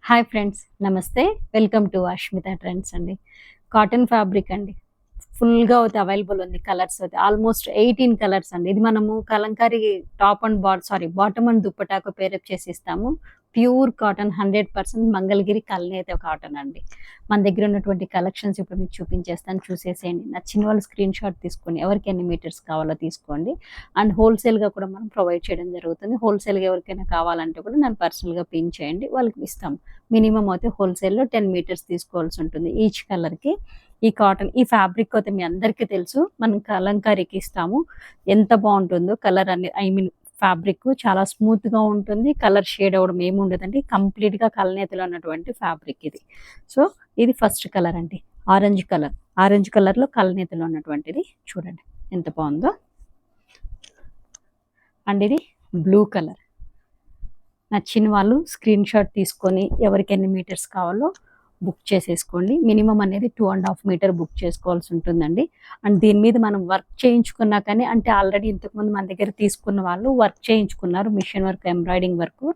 Hi friends, నమస్తే. Welcome to Ashmita trends అండి. Cotton fabric అండి. ఫుల్‌గా అయితే అవైలబుల్ ఉంది. కలర్స్ అయితే ఆల్మోస్ట్ 18 కలర్స్ అండి. ఇది మనము Kalamkari top and bottom and దుప్పటాకు పేరప్ చేసి ఇస్తాము. ప్యూర్ కాటన్ 100% మంగళగిరి కల్నేత కాటన్ అండి. మన దగ్గర ఉన్నటువంటి కలెక్షన్స్ ఇప్పుడు మీకు చూపించేస్తాను. చూసేసేయండి. నచ్చిన వాళ్ళు స్క్రీన్ షాట్ తీసుకొని ఎవరికి ఎన్ని మీటర్స్ కావాలో తీసుకోండి. అండ్ హోల్‌సేల్‌గా కూడా మనం ప్రొవైడ్ చేయడం జరుగుతుంది. హోల్‌సేల్‌గా ఎవరికైనా కావాలంటే కూడా నన్ను పర్సనల్‌గా పిన్ చేయండి. వాళ్ళకి ఇస్తాం. మినిమమ్ అయితే హోల్‌సేల్‌లో 10 మీటర్స్ తీసుకోవాల్సి ఉంటుంది ఈచ్ కలర్‌కి. ఈ ఫ్యాబ్రిక్ అయితే మీ అందరికీ తెలుసు. మనం కలంకారీకి ఇస్తాము. ఎంత బాగుంటుందో కలర్ అని ఫ్యాబ్రిక్ చాలా స్మూత్‌గా ఉంటుంది. కలర్ షేడ్ అవ్వడం ఏమి ఉండదండి. కంప్లీట్‌గా కలనేతలో ఉన్నటువంటి ఫ్యాబ్రిక్ ఇది. సో, ఇది ఫస్ట్ కలర్ అండి. Orange colour. ఆరెంజ్ కలర్‌లో కలనేతలో ఉన్నటువంటిది చూడండి ఎంత బాగుందో. అండ్ ఇది బ్లూ కలర్. నచ్చిన వాళ్ళు స్క్రీన్ షాట్ తీసుకొని ఎవరికి ఎన్ని మీటర్స్ కావాలో బుక్ చేసేసుకోండి. మినిమం అనేది 2.5 మీటర్ బుక్ చేసుకోవాల్సి ఉంటుందండి. అండ్ దీని మీద మనం వర్క్ చేయించుకున్నా కానీ అంటే ఆల్రెడీ ఇంతకుముందు మన దగ్గర తీసుకున్న వాళ్ళు వర్క్ చేయించుకున్నారు. Machine work, embroidering work.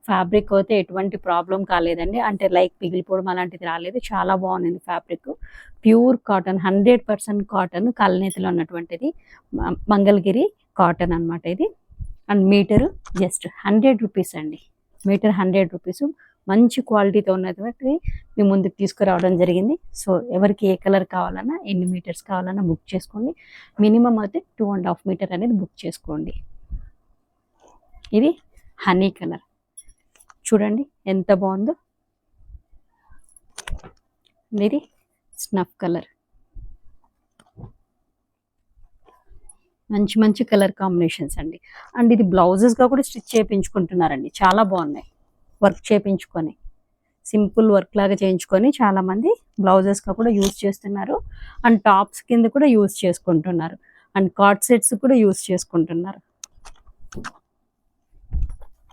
Fabric అయితే ఎటువంటి ప్రాబ్లం కాలేదండి. అంటే లైక్ పిగిలిపోవడం అలాంటిది రాలేదు. చాలా బాగుంది ఫ్యాబ్రిక్. ప్యూర్ కాటన్ 100% కాటన్ కల్నేతలో ఉన్నటువంటిది మంగళగిరి కాటన్ అనమాట ఇది. అండ్ మీటరు జస్ట్ 100 రూపీస్ అండి. Metre 100 rupees. మంచి క్వాలిటీతో ఉన్నటువంటి మీ ముందుకు తీసుకురావడం జరిగింది. సో, ఎవరికి ఏ కలర్ కావాలన్నా ఎన్ని మీటర్స్ కావాలన్నా బుక్ చేసుకోండి. మినిమం అయితే 2.5 మీటర్ అనేది బుక్ చేసుకోండి. ఇది హనీ కలర్. చూడండి ఎంత బాగుందో. ఇది స్నఫ్ కలర్. మంచి మంచి కలర్ కాంబినేషన్స్ అండి. అండ్ ఇది బ్లౌజెస్గా కూడా స్టిచ్ చేయించుకుంటున్నారండి. చాలా బాగున్నాయి. వర్క్ చేయించుకొని సింపుల్ వర్క్ లాగా చేయించుకొని చాలామంది బ్లౌజెస్గా కూడా యూజ్ చేస్తున్నారు. అండ్ టాప్స్ కింద కూడా యూజ్ చేసుకుంటున్నారు. అండ్ కార్డ్ సెట్స్ కూడా యూజ్ చేసుకుంటున్నారు.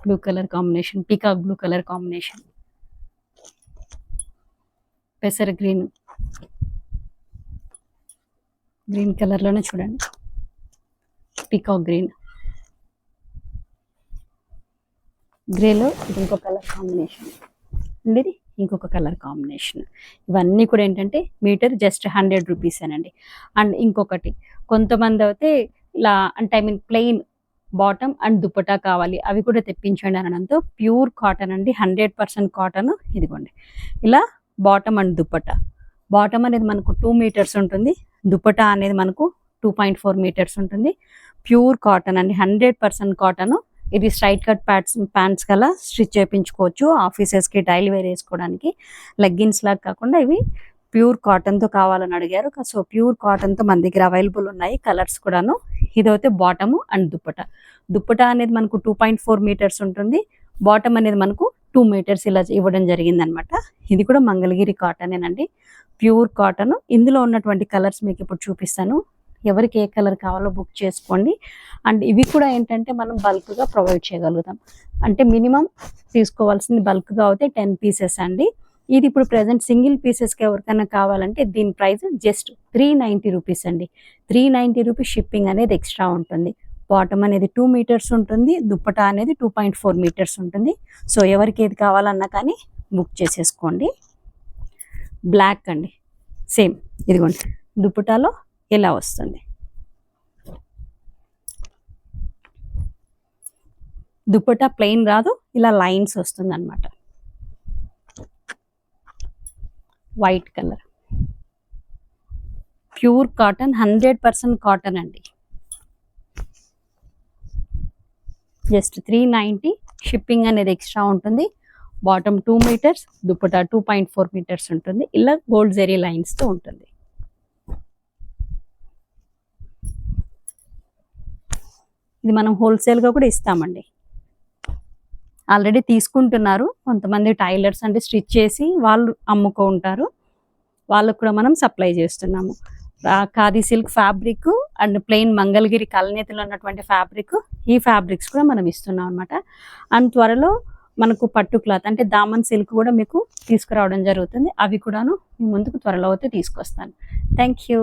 Blue colour combination, peacock blue colour combination, పెసర గ్రీన్ కలర్లోనే చూడండి. పీకాక్ గ్రేలో ఇది ఇంకో కలర్ కాంబినేషన్ అండి. ఇది ఇంకొక కలర్ కాంబినేషన్. ఇవన్నీ కూడా ఏంటంటే మీటర్ జస్ట్ 100 రూపీస్ అనండి. అండ్ ఇంకొకటి కొంతమంది అయితే ఇలా అంటే ప్లెయిన్ బాటమ్ అండ్ దుపట్టా కావాలి అవి కూడా తెప్పించండి అనడంతో ప్యూర్ కాటన్ అండి. 100% కాటన్. ఇదిగోండి ఇలా బాటమ్ అండ్ దుపట్టా. బాటమ్ అనేది మనకు 2 మీటర్స్ ఉంటుంది. దుపట్టా అనేది మనకు 2.4 మీటర్స్ ఉంటుంది. ప్యూర్ కాటన్ అండి. 100% కాటన్. ఇది స్ట్రైట్ కట్ ప్యాంట్స్ కల్లా స్టిచ్ చేయించుకోవచ్చు. ఆఫీసెస్కి డైలీ వేర్ వేసుకోవడానికి. లెగ్గిన్స్ లాగా కాకుండా ఇవి ప్యూర్ కాటన్తో కావాలని అడిగారు. సో, ప్యూర్ కాటన్తో మన దగ్గర అవైలబుల్ ఉన్నాయి కలర్స్ కూడాను. ఇదైతే బాటము అండ్ దుప్పటా అనేది మనకు 2.4 మీటర్స్ ఉంటుంది. బాటమ్ అనేది మనకు 2 మీటర్స్ ఇలా ఇవ్వడం జరిగింది అనమాట. ఇది కూడా మంగళగిరి కాటనేనండి. Pure cotton. ఇందులో ఉన్నటువంటి కలర్స్ మీకు ఇప్పుడు చూపిస్తాను. ఎవరికి ఏ కలర్ కావాలో బుక్ చేసుకోండి. అండ్ ఇవి కూడా ఏంటంటే మనం బల్క్గా ప్రొవైడ్ చేయగలుగుతాం. అంటే మినిమం తీసుకోవాల్సింది బల్క్గా అయితే 10 పీసెస్ అండి. ఇది ఇప్పుడు ప్రెసెంట్ సింగిల్ పీసెస్కి ఎవరికైనా కావాలంటే దీని ప్రైస్ జస్ట్ 390 రూపీస్ అండి. 390 రూపీస్ షిప్పింగ్ అనేది ఎక్స్ట్రా ఉంటుంది. బాటమ్ అనేది 2 మీటర్స్ ఉంటుంది. దుప్పటా అనేది 2.4 మీటర్స్ ఉంటుంది. సో, ఎవరికి ఏది కావాలన్నా కానీ బుక్ చేసేసుకోండి. బ్లాక్ అండి. సేమ్ ఇదిగోండి దుప్పటాలో ఇలా వస్తుంది. దుపట్టా ప్లెయిన్ రాదు, ఇలా లైన్స్ వస్తుంది అనమాట. White colour. Pure cotton 100% cotton అండి. జస్ట్ 390. షిప్పింగ్ అనేది ఎక్స్ట్రా ఉంటుంది. బాటమ్ 2 మీటర్స్, దుపట్టా 2.4 మీటర్స్ ఉంటుంది. ఇలా గోల్డ్ జెరీ లైన్స్తో ఉంటుంది. ఇది మనం హోల్సేల్గా కూడా ఇస్తామండి. ఆల్రెడీ తీసుకుంటున్నారు కొంతమంది టైలర్స్, అంటే స్టిచ్ చేసి వాళ్ళు అమ్ముకుంటారు. వాళ్ళకు కూడా మనం సప్లై చేస్తున్నాము. Khadi silk fabric and plain Mangalagiri కల్నేతలో ఉన్నటువంటి ఫ్యాబ్రిక్, ఈ ఫ్యాబ్రిక్స్ కూడా మనం ఇస్తున్నాం అనమాట. అండ్ త్వరలో మనకు పట్టు క్లాత్ అంటే దామన్ సిల్క్ కూడా మీకు తీసుకురావడం జరుగుతుంది. అవి కూడాను మీ ముందుకు త్వరలో అయితే తీసుకొస్తాను. Thank you.